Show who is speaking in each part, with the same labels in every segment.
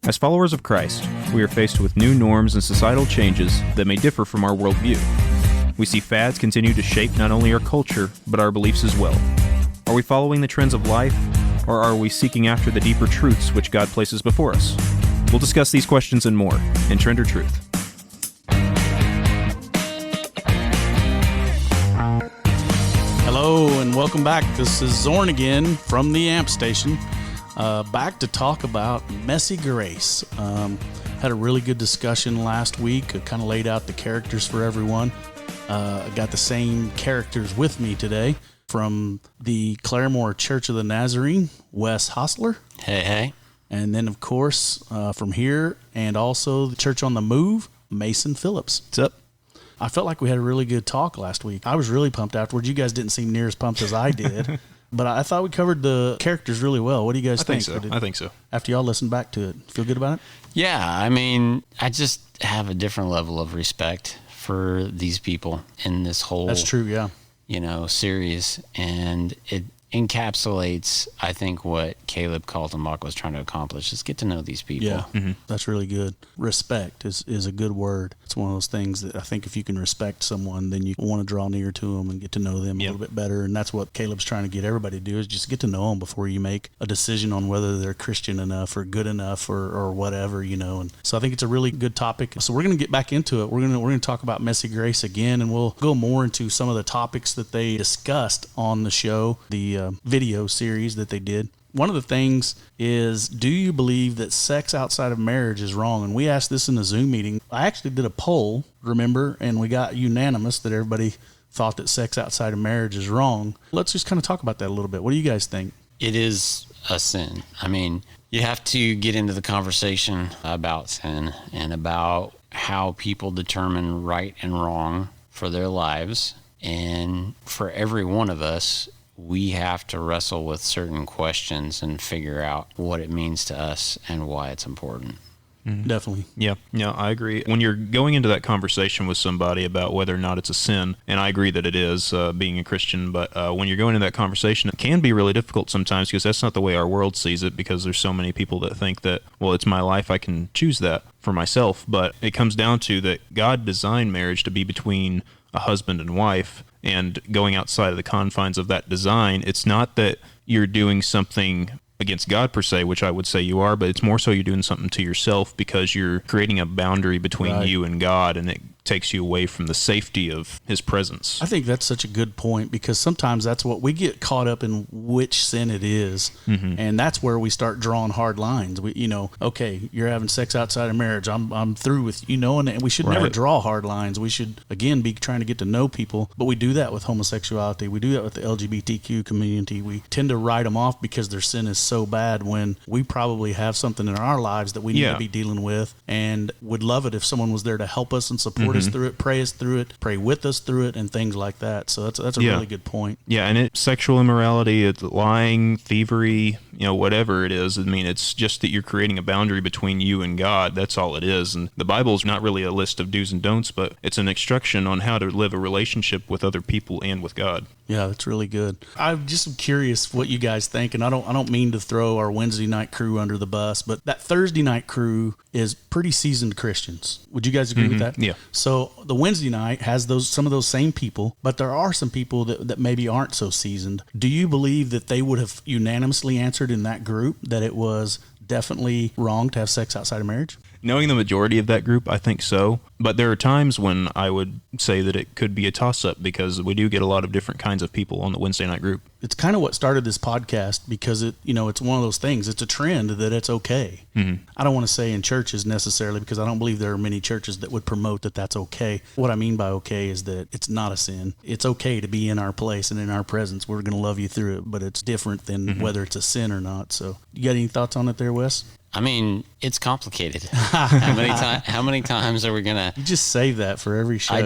Speaker 1: As followers of Christ, we are faced with new norms and societal changes that may differ from our worldview. We see fads continue to shape not only our culture, but our beliefs as well. Are we following the trends of life, or are we seeking after the deeper truths which God places before us? We'll discuss these questions and more in Trend or Truth.
Speaker 2: Hello and welcome back. This is Zorn again from the Amp Station. Back to talk about messy grace. Had a really good discussion last week. I kind of laid out the characters for everyone. I got the same characters with me today from the Claremore Church of the Nazarene, Wes Hostler.
Speaker 3: Hey.
Speaker 2: And then, of course, from here and also the Church on the Move, Mason Phillips.
Speaker 1: What's up?
Speaker 2: I felt like we had a really good talk last week. I was really pumped afterwards. You guys didn't seem near as pumped as I did. But I thought we covered the characters really well. What do you guys think?
Speaker 1: I think so.
Speaker 2: After y'all listened back to it, feel good about it?
Speaker 3: Yeah, I mean, I just have a different level of respect for these people in this whole
Speaker 2: That's true, yeah.
Speaker 3: Series, and it encapsulates, I think, what Caleb Kaltenbach was trying to accomplish, is get to know these people.
Speaker 2: Yeah, That's really good. Respect is a good word. It's one of those things that I think if you can respect someone, then you want to draw near to them and get to know them a little bit better, and that's what Caleb's trying to get everybody to do, is just get to know them before you make a decision on whether they're Christian enough or good enough or whatever, and so I think it's a really good topic. So we're going to get back into it. We're going to talk about messy grace again, and we'll go more into some of the topics that they discussed on the show, the video series that they did. One of the things is, do you believe that sex outside of marriage is wrong? And we asked this in a Zoom meeting. I actually did a poll, remember, and we got unanimous that everybody thought that sex outside of marriage is wrong. Let's just kind of talk about that a little bit. What do you guys think?
Speaker 3: It is a sin. I mean, you have to get into the conversation about sin and about how people determine right and wrong for their lives. And for every one of us, we have to wrestle with certain questions and figure out what it means to us and why it's important.
Speaker 2: Mm-hmm. Definitely.
Speaker 1: Yeah, I agree. When you're going into that conversation with somebody about whether or not it's a sin, and I agree that it is, being a Christian, but when you're going into that conversation, it can be really difficult sometimes because that's not the way our world sees it, because there's so many people that think that, well, it's my life, I can choose that for myself. But it comes down to that God designed marriage to be between a husband and wife, and going outside of the confines of that design, it's not that you're doing something against God per se, which I would say you are, but it's more so you're doing something to yourself because you're creating a boundary between you and God, and it takes you away from the safety of His presence.
Speaker 2: I think that's such a good point, because sometimes that's what we get caught up in, which sin it is, and that's where we start drawing hard lines. We, okay, you're having sex outside of marriage, I'm through with and we should never draw hard lines. We should again be trying to get to know people, but we do that with homosexuality. We do that with the LGBTQ community. We tend to write them off because their sin is so bad, when we probably have something in our lives that we need to be dealing with, and would love it if someone was there to help us and support us through it, pray us through it, pray with us through it, and things like that. So that's a really good point.
Speaker 1: Yeah, and sexual immorality, it's lying, thievery, whatever it is. I mean, it's just that you're creating a boundary between you and God. That's all it is. And the Bible's not really a list of do's and don'ts, but it's an instruction on how to live a relationship with other people and with God.
Speaker 2: Yeah, that's really good. I'm just curious what you guys think, and I don't mean to throw our Wednesday night crew under the bus, but that Thursday night crew is pretty seasoned Christians. Would you guys agree with that?
Speaker 1: Yeah.
Speaker 2: So the Wednesday night has some of those same people, but there are some people that maybe aren't so seasoned. Do you believe that they would have unanimously answered in that group that it was definitely wrong to have sex outside of marriage?
Speaker 1: Knowing the majority of that group, I think so. But there are times when I would say that it could be a toss-up, because we do get a lot of different kinds of people on the Wednesday night group.
Speaker 2: It's kind of what started this podcast, because it's one of those things. It's a trend that it's okay. I don't want to say in churches necessarily, because I don't believe there are many churches that would promote that that's okay. What I mean by okay is that it's not a sin. It's okay to be in our place and in our presence. We're going to love you through it, but it's different than whether it's a sin or not. So you got any thoughts on it there, Wes?
Speaker 3: I mean, it's complicated. How many times are we going to...
Speaker 2: You just save that for every show.
Speaker 3: I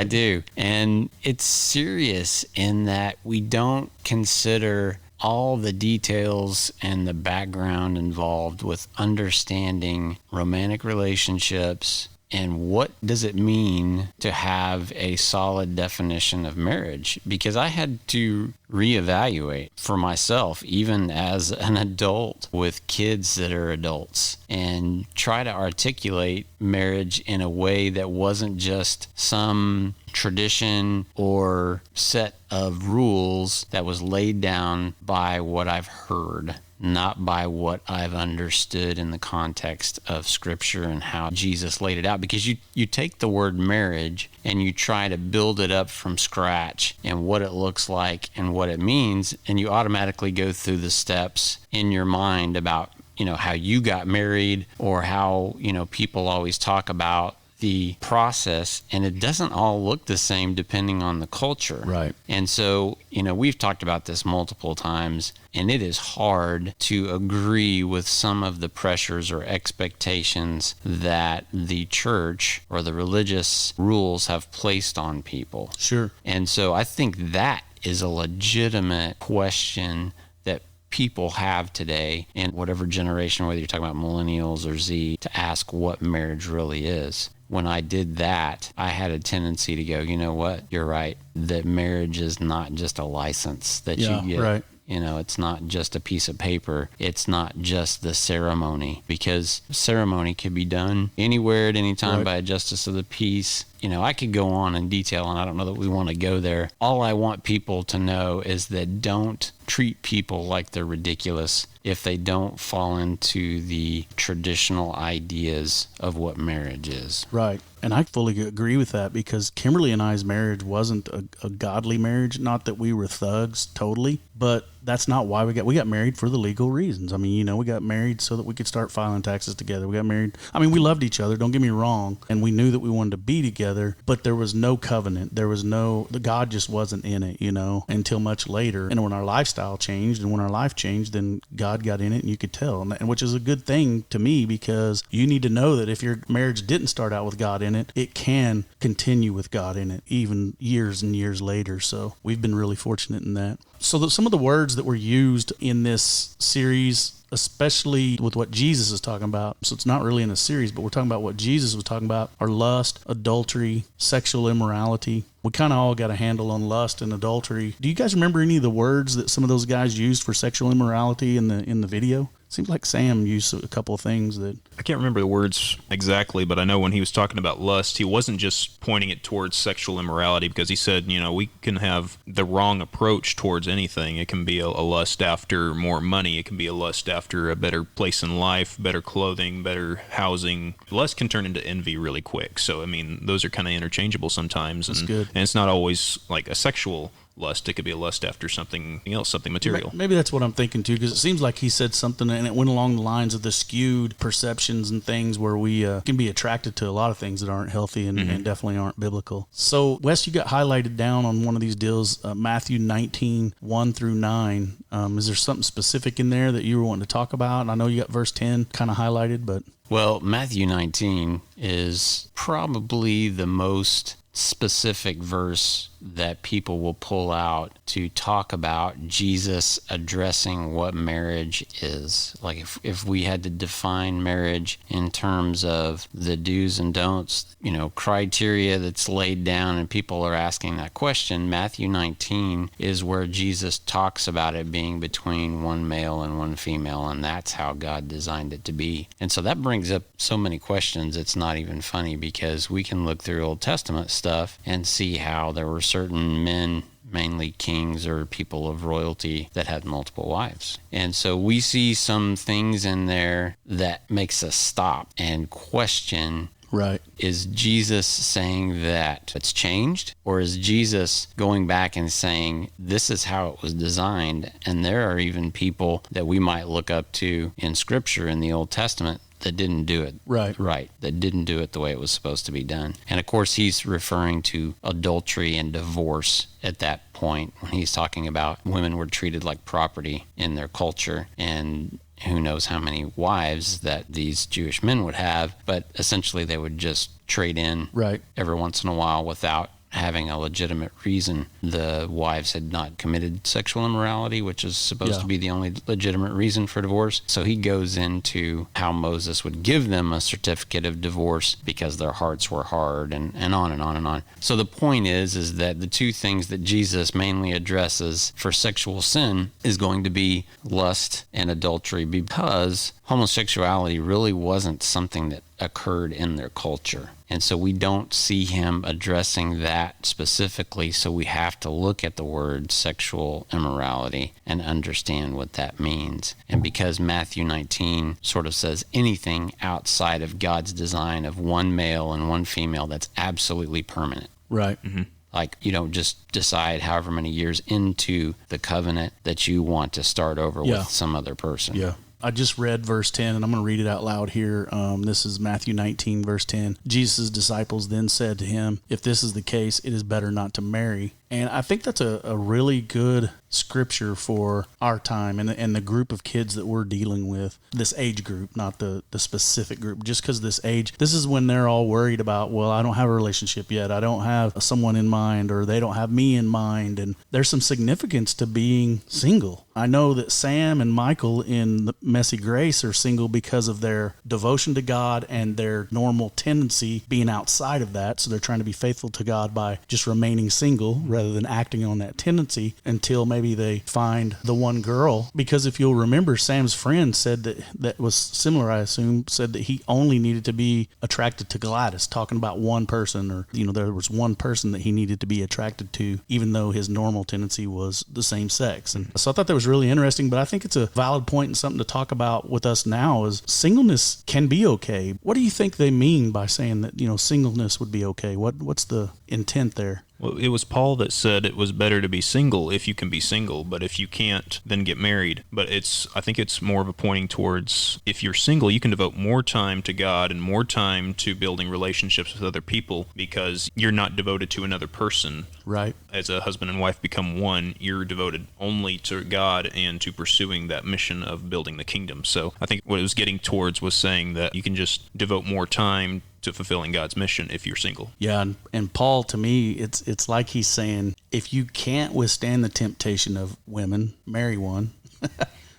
Speaker 3: do. And it's serious in that we don't consider all the details and the background involved with understanding romantic relationships and what does it mean to have a solid definition of marriage? Because I had to reevaluate for myself, even as an adult with kids that are adults, and try to articulate marriage in a way that wasn't just some tradition or set of rules that was laid down by what I've heard, not by what I've understood in the context of Scripture and how Jesus laid it out. Because you take the word marriage and you try to build it up from scratch and what it looks like and what it means, and you automatically go through the steps in your mind about, how you got married, or how, people always talk about the process, and it doesn't all look the same depending on the culture.
Speaker 2: Right.
Speaker 3: And so, we've talked about this multiple times, and it is hard to agree with some of the pressures or expectations that the church or the religious rules have placed on people.
Speaker 2: Sure.
Speaker 3: And so I think that is a legitimate question that people have today in whatever generation, whether you're talking about millennials or Z, to ask what marriage really is. When I did that, I had a tendency to go, you know what, you're right, that marriage is not just a license that you get.
Speaker 2: Right.
Speaker 3: It's not just a piece of paper. It's not just the ceremony, because ceremony could be done anywhere at any time by a justice of the peace. I could go on in detail, and I don't know that we want to go there. All I want people to know is that don't treat people like they're ridiculous if they don't fall into the traditional ideas of what marriage is.
Speaker 2: Right. And I fully agree with that, because Kimberly and I's marriage wasn't a godly marriage. Not that we were thugs totally, but that's not why we got married, for the legal reasons. I mean, we got married so that we could start filing taxes together. We got married. I mean, we loved each other, don't get me wrong, and we knew that we wanted to be together, but there was no covenant. The God just wasn't in it, until much later. And when our lifestyle changed and when our life changed, then God got in it, and you could tell, and which is a good thing to me, because you need to know that if your marriage didn't start out with God in it, it can continue with God in it, even years and years later. So we've been really fortunate in that. So some of the words that were used in this series, especially with what Jesus is talking about, so it's not really in a series, but we're talking about what Jesus was talking about, are lust, adultery, sexual immorality. We kind of all got a handle on lust and adultery. Do you guys remember any of the words that some of those guys used for sexual immorality in the video? Seems like Sam used a couple of things that...
Speaker 1: I can't remember the words exactly, but I know when he was talking about lust, he wasn't just pointing it towards sexual immorality, because he said, we can have the wrong approach towards anything. It can be a lust after more money. It can be a lust after a better place in life, better clothing, better housing. Lust can turn into envy really quick. So, those are kind of interchangeable sometimes.
Speaker 2: That's good.
Speaker 1: And it's not always like a sexual lust. It could be a lust after something else, something material.
Speaker 2: Maybe that's what I'm thinking too, because it seems like he said something and it went along the lines of the skewed perceptions and things where we can be attracted to a lot of things that aren't healthy and definitely aren't biblical. So Wes, you got highlighted down on one of these deals, Matthew 19, 1 through 9. Is there something specific in there that you were wanting to talk about? I know you got verse 10 kind of highlighted, but...
Speaker 3: Well, Matthew 19 is probably the most specific verse that people will pull out to talk about Jesus addressing what marriage is. Like if we had to define marriage in terms of the do's and don'ts, criteria that's laid down, and people are asking that question, Matthew 19 is where Jesus talks about it being between one male and one female, and that's how God designed it to be. And so that brings up so many questions, it's not even funny, because we can look through Old Testament stuff and see how there were certain men, mainly kings or people of royalty, that had multiple wives. And so we see some things in there that makes us stop and question,
Speaker 2: right,
Speaker 3: is Jesus saying that it's changed? Or is Jesus going back and saying, this is how it was designed? And there are even people that we might look up to in Scripture in the Old Testament that didn't do it right, that didn't do it the way it was supposed to be done. And of course, he's referring to adultery and divorce at that point when he's talking about women were treated like property in their culture, and who knows how many wives that these Jewish men would have, but essentially they would just trade in every once in a while without having a legitimate reason. The wives had not committed sexual immorality, which is supposed to be the only legitimate reason for divorce. So he goes into how Moses would give them a certificate of divorce because their hearts were hard, and on and on and on. So the point is that the two things that Jesus mainly addresses for sexual sin is going to be lust and adultery, because homosexuality really wasn't something that occurred in their culture. And so we don't see him addressing that specifically, so we have to look at the word sexual immorality and understand what that means. And because Matthew 19 sort of says anything outside of God's design of one male and one female, that's absolutely permanent.
Speaker 2: Right.
Speaker 1: Mm-hmm.
Speaker 3: Like, you don't just decide however many years into the covenant that you want to start over with some other person.
Speaker 2: Yeah. I just read verse 10, and I'm going to read it out loud here. This is Matthew 19, verse 10. Jesus' disciples then said to him, "If this is the case, it is better not to marry." And I think that's a really good scripture for our time and the group of kids that we're dealing with, this age group, not the specific group. Just because this age, this is when they're all worried about, well, I don't have a relationship yet. I don't have someone in mind, or they don't have me in mind. And there's some significance to being single. I know that Sam and Michael in the Messy Grace are single because of their devotion to God and their normal tendency being outside of that. So they're trying to be faithful to God by just remaining single rather than acting on that tendency until maybe they find the one girl. Because if you'll remember, Sam's friend said that was similar, I assume, said that he only needed to be attracted to Gladys, talking about one person, or, there was one person that he needed to be attracted to, even though his normal tendency was the same sex. And so I thought that was really interesting, but I think it's a valid point and something to talk about with us now is singleness can be okay. What do you think they mean by saying that, singleness would be okay? What's the intent there?
Speaker 1: Well, it was Paul that said it was better to be single if you can be single, but if you can't, then get married. But I think it's more of a pointing towards, if you're single, you can devote more time to God and more time to building relationships with other people because you're not devoted to another person.
Speaker 2: Right.
Speaker 1: As a husband and wife become one, you're devoted only to God and to pursuing that mission of building the kingdom. So I think what it was getting towards was saying that you can just devote more time to fulfilling God's mission if you're single.
Speaker 2: Yeah, and Paul, to me, it's like he's saying, if you can't withstand the temptation of women, marry one.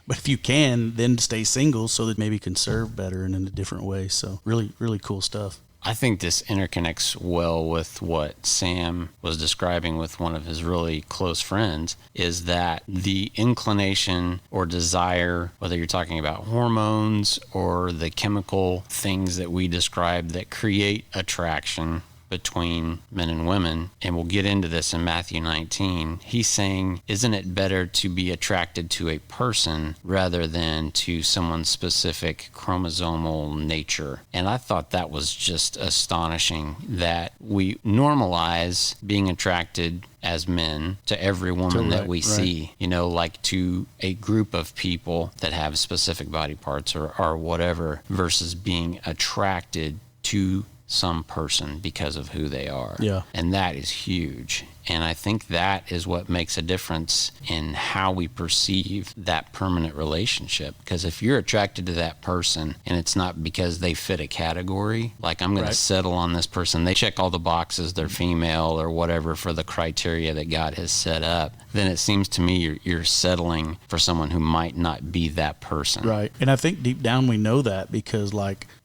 Speaker 2: But if you can, then stay single so that maybe you can serve better and in a different way. So really, really cool stuff.
Speaker 3: I think this interconnects well with what Sam was describing with one of his really close friends, is that the inclination or desire, whether you're talking about hormones or the chemical things that we describe that create attraction between men and women, and we'll get into this in Matthew 19, he's saying, isn't it better to be attracted to a person rather than to someone's specific chromosomal nature? And I thought that was just astonishing that we normalize being attracted as men to every woman that we see, like to a group of people that have specific body parts or whatever, versus being attracted to some person because of who they are.
Speaker 2: Yeah.
Speaker 3: And that is huge. And I think that is what makes a difference in how we perceive that permanent relationship. Because if you're attracted to that person and it's not because they fit a category, like I'm going to settle on this person, they check all the boxes, they're female or whatever for the criteria that God has set up, then it seems to me you're settling for someone who might not be that person.
Speaker 2: Right. And I think deep down we know that because,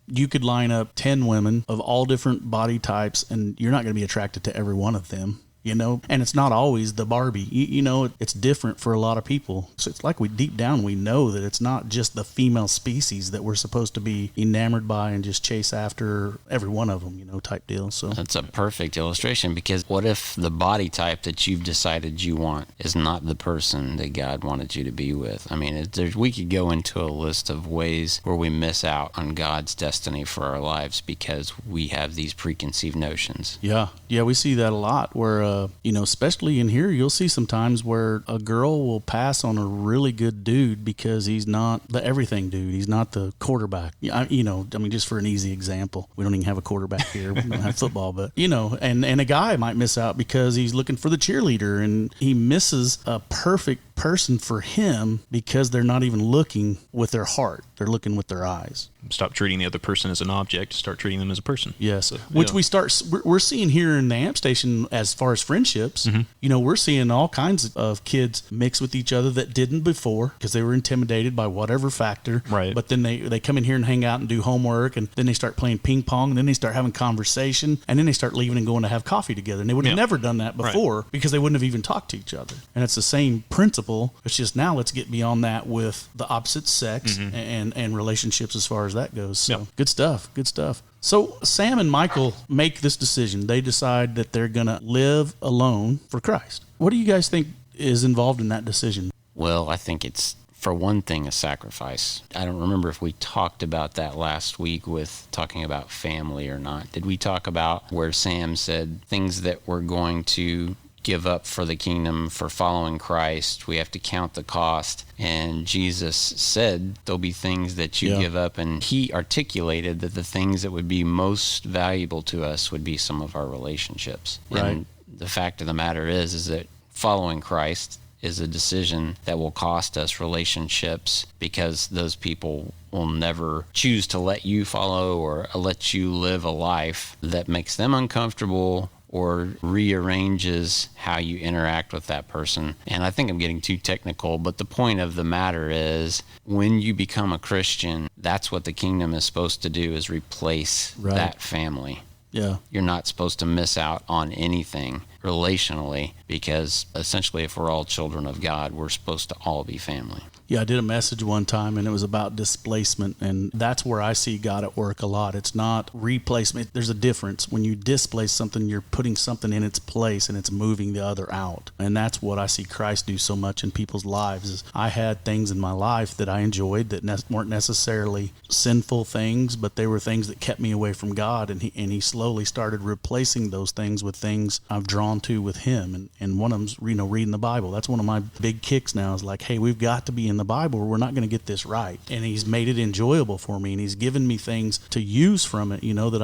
Speaker 2: you could line up 10 women of all different body types and you're not going to be attracted to every one of them. And it's not always the Barbie, it's different for a lot of people. So it's like deep down, we know that it's not just the female species that we're supposed to be enamored by and just chase after every one of them, type deal. So
Speaker 3: that's a perfect illustration, because what if the body type that you've decided you want is not the person that God wanted you to be with? I mean, we could go into a list of ways where we miss out on God's destiny for our lives because we have these preconceived notions.
Speaker 2: Yeah, we see that a lot where, especially in here, you'll see sometimes where a girl will pass on a really good dude because he's not the everything dude. He's not the quarterback. Just for an easy example, we don't even have a quarterback here. We don't have football, but, and a guy might miss out because he's looking for the cheerleader and he misses a perfect person for him because they're not even looking with their heart. They're looking with their eyes.
Speaker 1: Stop treating the other person as an object. Start treating them as a person.
Speaker 2: Yes. Which we're seeing here in the AMP station as far as friendships. We're seeing all kinds of kids mix with each other that didn't before because they were intimidated by whatever factor.
Speaker 1: Right.
Speaker 2: But then they come in here and hang out and do homework, and then they start playing ping pong, and then they start having conversation, and then they start leaving and going to have coffee together. And they would have never done that before because they wouldn't have even talked to each other. And it's the same principle. It's just now let's get beyond that with the opposite sex and relationships as far as that goes. So good stuff. Good stuff. So Sam and Michael make this decision. They decide that they're going to live alone for Christ. What do you guys think is involved in that decision?
Speaker 3: Well, I think it's, for one thing, a sacrifice. I don't remember if we talked about that last week with talking about family or not. Did we talk about where Sam said things that we're going to give up for the kingdom, for following Christ? We have to count the cost. And Jesus said there'll be things that you give up. And he articulated that the things that would be most valuable to us would be some of our relationships.
Speaker 2: Right.
Speaker 3: And the fact of the matter is that following Christ is a decision that will cost us relationships, because those people will never choose to let you follow or let you live a life that makes them uncomfortable or rearranges how you interact with that person. And I think I'm getting too technical, but the point of the matter is, when you become a Christian, that's what the kingdom is supposed to do, is replace that family.
Speaker 2: Yeah.
Speaker 3: You're not supposed to miss out on anything relationally, because essentially, if we're all children of God, we're supposed to all be family.
Speaker 2: Yeah, I did a message one time, and it was about displacement, and that's where I see God at work a lot. It's not replacement. There's a difference. When you displace something, you're putting something in its place, and it's moving the other out. And that's what I see Christ do so much in people's lives. Is I had things in my life that I enjoyed that weren't necessarily sinful things, but they were things that kept me away from God, and he slowly started replacing those things with things I've drawn to with him. And one of them's reading the Bible. That's one of my big kicks now, is like, hey, we've got to be in the Bible, or we're not going to get this right. And he's made it enjoyable for me, and he's given me things to use from it, that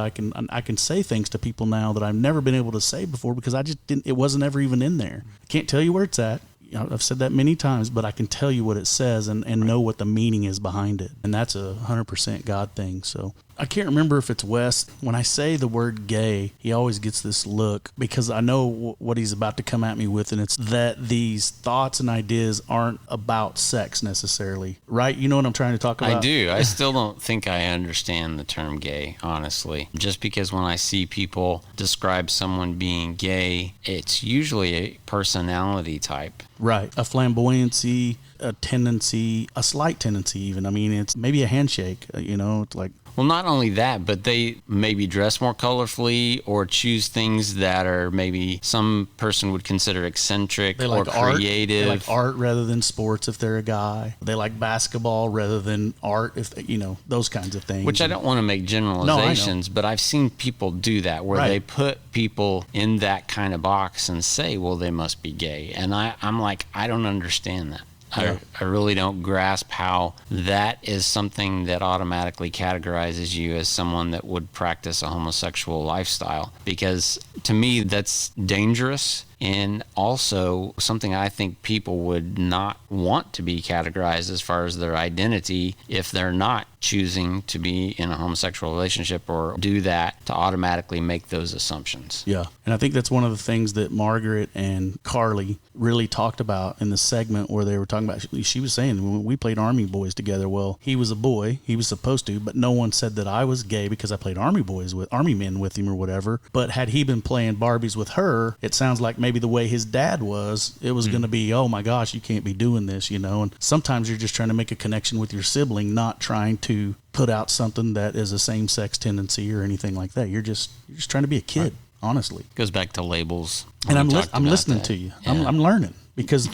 Speaker 2: I can say things to people now that I've never been able to say before, because I just didn't, it wasn't ever even in there. I can't tell you where it's at. I've said that many times, but I can tell you what it says and know what the meaning is behind it. And that's 100% God thing. So I can't remember if it's Wes. When I say the word gay, he always gets this look, because I know what he's about to come at me with, and it's that these thoughts and ideas aren't about sex necessarily, right? You know what I'm trying to talk about?
Speaker 3: I do. I still don't think I understand the term gay, honestly. Just because when I see people describe someone being gay, it's usually a personality type.
Speaker 2: Right. A flamboyancy, a tendency, a slight tendency even. I mean, it's maybe a handshake, it's like...
Speaker 3: Well, not only that, but they maybe dress more colorfully or choose things that are maybe some person would consider eccentric or creative.
Speaker 2: They like art rather than sports if they're a guy. They like basketball rather than art, if those kinds of things.
Speaker 3: Which I don't want to make generalizations, but I've seen people do that, where they put people in that kind of box and say, well, they must be gay. And I'm like, I don't understand that.
Speaker 2: Yeah.
Speaker 3: I really don't grasp how that is something that automatically categorizes you as someone that would practice a homosexual lifestyle, because to me that's dangerous, and also something I think people would not want to be categorized as far as their identity if they're not choosing to be in a homosexual relationship or do that to automatically make those assumptions.
Speaker 2: Yeah. And I think that's one of the things that Margaret and Carly really talked about in the segment where they were talking about, she was saying, when we played Army Boys together, well, he was a boy, he was supposed to, but no one said that I was gay because I played Army Men with him or whatever. But had he been playing Barbies with her, it sounds like maybe the way his dad was, it was going to be, oh my gosh, you can't be doing this, and sometimes you're just trying to make a connection with your sibling, not trying to put out something that is a same-sex tendency or anything like that. You're just trying to be a kid, honestly.
Speaker 3: Goes back to labels.
Speaker 2: And I'm listening to you. Yeah. I'm learning, because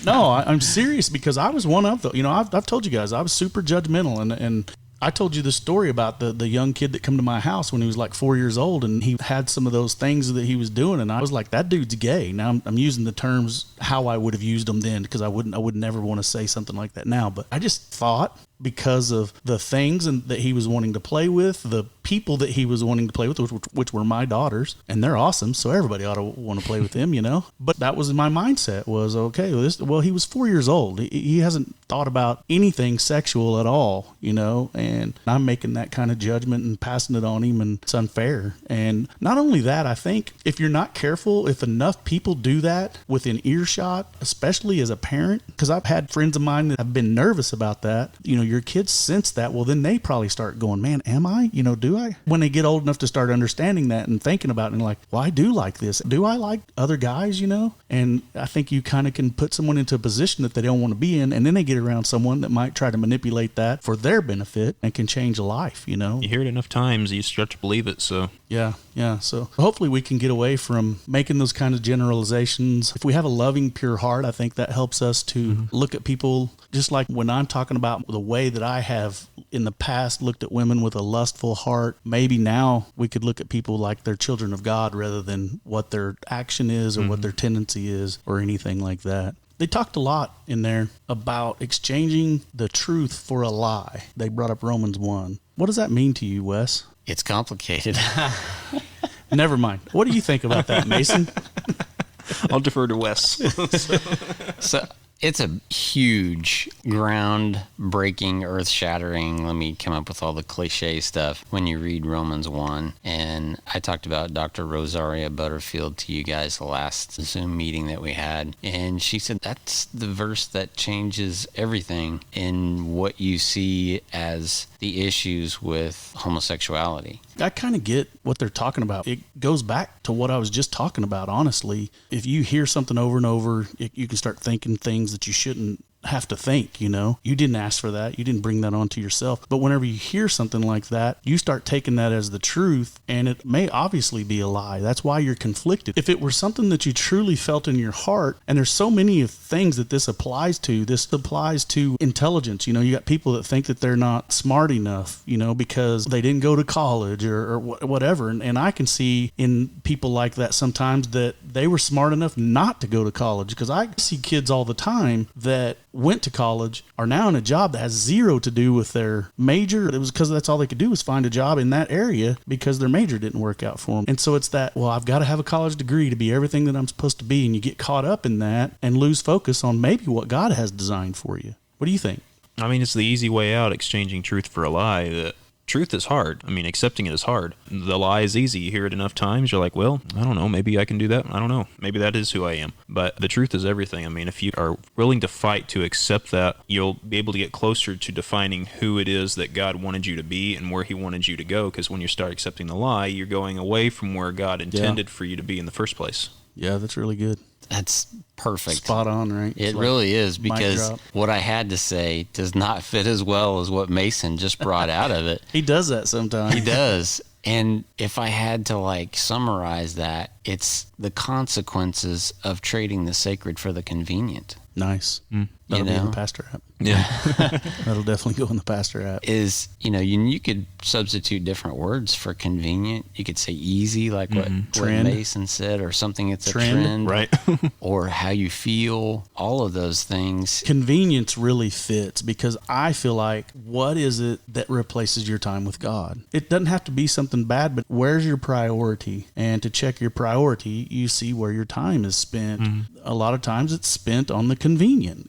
Speaker 2: no, I'm serious, because I was one of the, I've told you guys I was super judgmental, and I told you the story about the young kid that come to my house when he was like 4 years old, and he had some of those things that he was doing, and I was like, that dude's gay. Now I'm using the terms how I would have used them then, because I would never want to say something like that now, but I just thought because of the things that he was wanting to play with, the people that he was wanting to play with, which were my daughters, and they're awesome, so everybody ought to want to play with them, But that was my mindset was, okay, well, he was 4 years old. He hasn't thought about anything sexual at all, and I'm making that kind of judgment and passing it on him, and it's unfair. And not only that, I think if you're not careful, if enough people do that within earshot, especially as a parent, because I've had friends of mine that have been nervous about that, your kids sense that, well, then they probably start going, man, am I? Do I? When they get old enough to start understanding that and thinking about it and like, well, I do like this. Do I like other guys, And I think you kind of can put someone into a position that they don't want to be in, and then they get around someone that might try to manipulate that for their benefit and can change a life, You
Speaker 1: hear it enough times, you start to believe it, so.
Speaker 2: Yeah. So hopefully we can get away from making those kind of generalizations. If we have a loving, pure heart, I think that helps us to look at people just like when I'm talking about the way that I have in the past looked at women with a lustful heart. Maybe now we could look at people like they're children of God rather than what their action is or what their tendency is or anything like that. They talked a lot in there about exchanging the truth for a lie. They brought up Romans 1. What does that mean to you, Wes?
Speaker 3: It's complicated.
Speaker 2: Never mind. What do you think about that, Mason?
Speaker 1: I'll defer to Wes.
Speaker 3: So it's a huge, ground-breaking, earth-shattering, let me come up with all the cliche stuff when you read Romans 1. And I talked about Dr. Rosaria Butterfield to you guys the last Zoom meeting that we had. And she said that's the verse that changes everything in what you see as the issues with homosexuality.
Speaker 2: I kind of get what they're talking about. It goes back to what I was just talking about, honestly. If you hear something over and over, you can start thinking things that you shouldn't have to think, You didn't ask for that. You didn't bring that onto yourself. But whenever you hear something like that, you start taking that as the truth, and it may obviously be a lie. That's why you're conflicted. If it were something that you truly felt in your heart, and there's so many of things that this applies to intelligence. You got people that think that they're not smart enough, because they didn't go to college or whatever. And I can see in people like that sometimes that they were smart enough not to go to college, because I see kids all the time that went to college are now in a job that has zero to do with their major. It was because that's all they could do was find a job in that area because their major didn't work out for them. And so it's that, well, I've got to have a college degree to be everything that I'm supposed to be. And you get caught up in that and lose focus on maybe what God has designed for you. What do you think?
Speaker 1: I mean, it's the easy way out, exchanging truth for a lie. The truth is hard. I mean, accepting it is hard. The lie is easy. You hear it enough times, you're like, well, I don't know, maybe I can do that. I don't know. Maybe that is who I am. But the truth is everything. I mean, if you are willing to fight to accept that, you'll be able to get closer to defining who it is that God wanted you to be and where he wanted you to go. Because when you start accepting the lie, you're going away from where God intended for you to be in the first place.
Speaker 2: Yeah, that's really good.
Speaker 3: That's perfect.
Speaker 2: Spot on, right?
Speaker 3: It really is, because what I had to say does not fit as well as what Mason just brought out of it.
Speaker 2: He does that sometimes.
Speaker 3: He does. And if I had to summarize that, it's the consequences of trading the sacred for the convenient.
Speaker 2: Nice. That'll be in the pastor app.
Speaker 1: Yeah.
Speaker 2: That'll definitely go in the pastor app.
Speaker 3: You could substitute different words for convenient. You could say easy, like what Mason said, or something that's a trend.
Speaker 1: Right.
Speaker 3: Or how you feel, all of those things.
Speaker 2: Convenience really fits, because I feel like, what is it that replaces your time with God? It doesn't have to be something bad, but where's your priority? And to check your priority, you see where your time is spent. A lot of times it's spent on the convenient.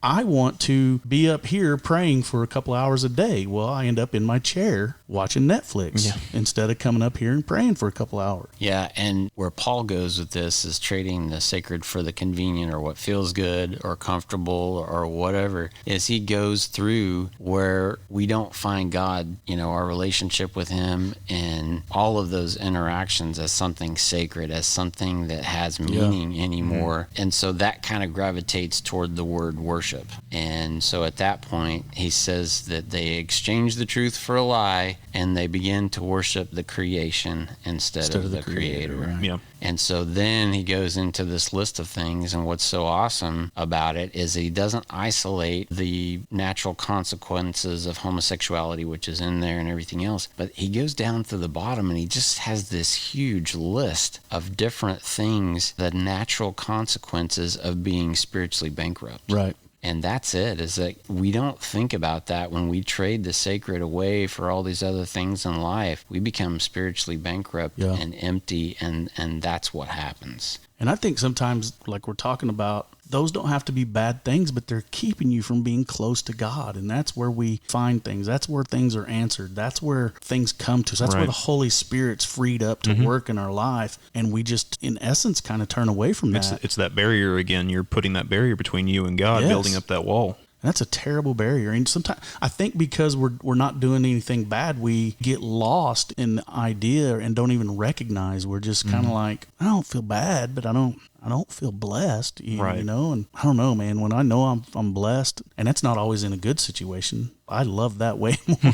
Speaker 2: I want to be up here praying for a couple hours a day. Well, I end up in my chair watching Netflix instead of coming up here and praying for a couple hours.
Speaker 3: Yeah, and where Paul goes with this is trading the sacred for the convenient, or what feels good or comfortable or whatever, is he goes through where we don't find God, our relationship with him and all of those interactions as something sacred, as something that has meaning anymore. And so that kind of gravitates toward the word worship. And so at that point, he says that they exchange the truth for a lie, and they begin to worship the creation instead of the creator.
Speaker 2: Right.
Speaker 1: Yeah.
Speaker 3: And so then he goes into this list of things, and what's so awesome about it is he doesn't isolate the natural consequences of homosexuality, which is in there, and everything else, but he goes down to the bottom and he just has this huge list of different things, the natural consequences of being spiritually bankrupt.
Speaker 2: Right.
Speaker 3: And that's it, is that we don't think about that when we trade the sacred away for all these other things in life. We become spiritually bankrupt and empty, and that's what happens.
Speaker 2: And I think sometimes, like we're talking about, those don't have to be bad things, but they're keeping you from being close to God. And that's where we find things. That's where things are answered. That's where things come to us. That's where the Holy Spirit's freed up to work in our life. And we just, in essence, kind of turn away from that.
Speaker 1: It's that barrier again. You're putting that barrier between you and God, building up that wall.
Speaker 2: That's a terrible barrier. And sometimes I think because we're not doing anything bad, we get lost in the idea and don't even recognize. We're just kind of like, I don't feel bad, but I don't feel blessed, you know? And I don't know, man, when I know I'm blessed, and that's not always in a good situation, I love that way more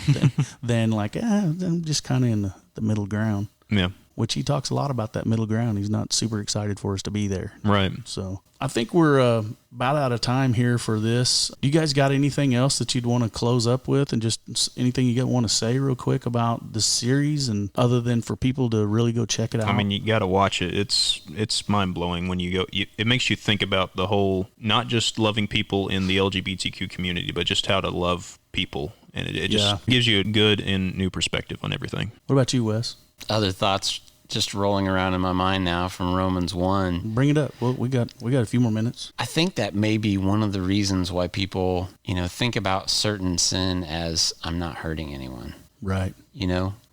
Speaker 2: than like, I'm just kind of in the middle ground.
Speaker 1: Yeah.
Speaker 2: Which he talks a lot about, that middle ground. He's not super excited for us to be there.
Speaker 1: Right.
Speaker 2: So I think we're about out of time here for this. You guys got anything else that you'd want to close up with, and just anything you want to say real quick about the series, and other than for people to really go check it out?
Speaker 1: I mean, you got to watch it. It's mind-blowing when you go. It makes you think about the whole, not just loving people in the LGBTQ community, but just how to love people. And it just gives you a good and new perspective on everything.
Speaker 2: What about you, Wes?
Speaker 3: Other thoughts just rolling around in my mind now from Romans 1.
Speaker 2: Bring it up. Well, we got a few more minutes.
Speaker 3: I think that may be one of the reasons why people, think about certain sin as, I'm not hurting anyone.
Speaker 2: Right.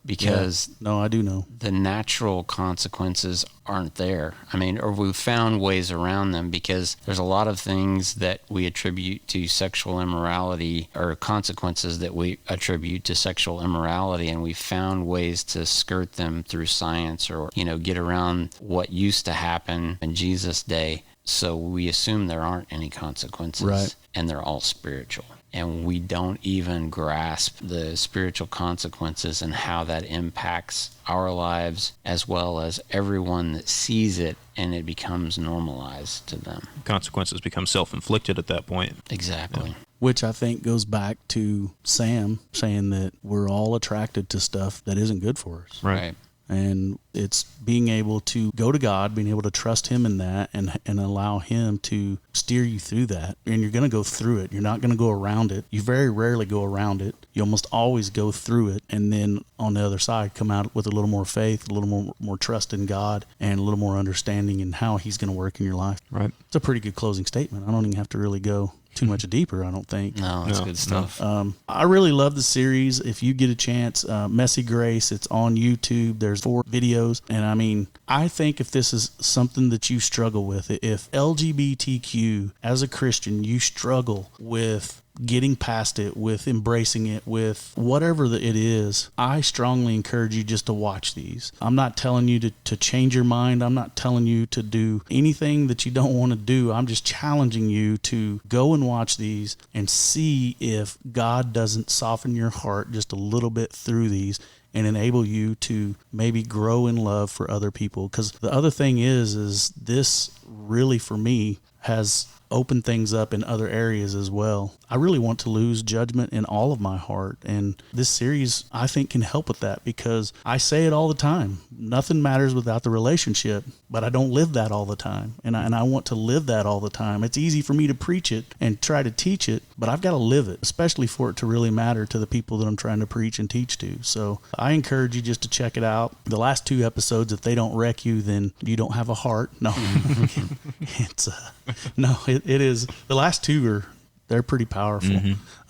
Speaker 3: Because
Speaker 2: no, I do know
Speaker 3: the natural consequences aren't there. I mean, or we've found ways around them, because there's a lot of things that we attribute to sexual immorality, or consequences that we attribute to sexual immorality, and we've found ways to skirt them through science, or, get around what used to happen in Jesus' day. So we assume there aren't any consequences, and they're all spiritual. And we don't even grasp the spiritual consequences and how that impacts our lives, as well as everyone that sees it, and it becomes normalized to them.
Speaker 1: Consequences become self-inflicted at that point.
Speaker 3: Exactly.
Speaker 1: Yeah.
Speaker 2: Which I think goes back to Sam saying that we're all attracted to stuff that isn't good for us.
Speaker 3: Right.
Speaker 2: And it's being able to go to God, being able to trust Him in that, and allow Him to steer you through that. And you're going to go through it. You're not going to go around it. You very rarely go around it. You almost always go through it. And then on the other side, come out with a little more faith, a little more trust in God, and a little more understanding in how He's going to work in your life.
Speaker 1: Right. It's
Speaker 2: a pretty good closing statement. I don't even have to really go too much deeper, I don't think.
Speaker 3: No, that's good stuff.
Speaker 2: I really love the series. If you get a chance, Messy Grace, it's on YouTube. There's 4 videos. And I mean, I think if this is something that you struggle with, if LGBTQ as a Christian, you struggle with getting past it, with embracing it, with whatever it is, I strongly encourage you just to watch these. I'm not telling you to change your mind. I'm not telling you to do anything that you don't want to do. I'm just challenging you to go and watch these and see if God doesn't soften your heart just a little bit through these and enable you to maybe grow in love for other people. Because the other thing is this really, for me, has opened things up in other areas as well. I really want to lose judgment in all of my heart, and this series, I think, can help with that, because I say it all the time. Nothing matters without the relationship, but I don't live that all the time, and I want to live that all the time. It's easy for me to preach it and try to teach it, but I've got to live it, especially for it to really matter to the people that I'm trying to preach and teach to. So I encourage you just to check it out. The last 2 episodes, if they don't wreck you, then you don't have a heart. No, it is. The last 2 they're pretty powerful,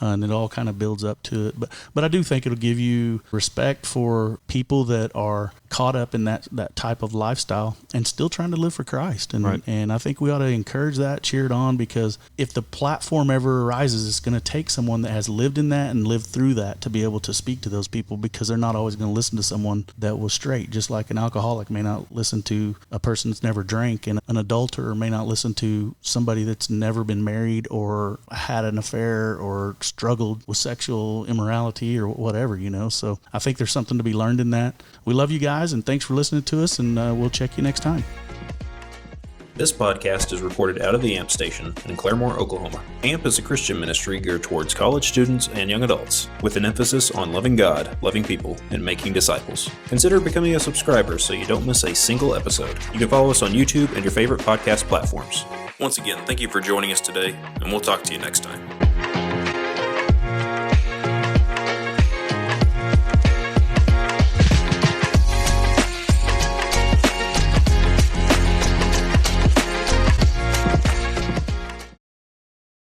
Speaker 2: and it all kind of builds up to it. But I do think it'll give you respect for people that are caught up in that type of lifestyle and still trying to live for Christ. And I think we ought to encourage that, cheer it on, because if the platform ever arises, it's going to take someone that has lived in that and lived through that to be able to speak to those people, because they're not always going to listen to someone that was straight. Just like an alcoholic may not listen to a person that's never drank, and an adulterer may not listen to somebody that's never been married or had an affair or struggled with sexual immorality or whatever, So I think there's something to be learned in that. We love you guys, and thanks for listening to us, and we'll check you next time.
Speaker 1: This podcast is recorded out of the AMP station in Claremore, Oklahoma. AMP is a Christian ministry geared towards college students and young adults, with an emphasis on loving God, loving people, and making disciples. Consider becoming a subscriber so you don't miss a single episode. You can follow us on YouTube and your favorite podcast platforms. Once again, thank you for joining us today, and we'll talk to you next time.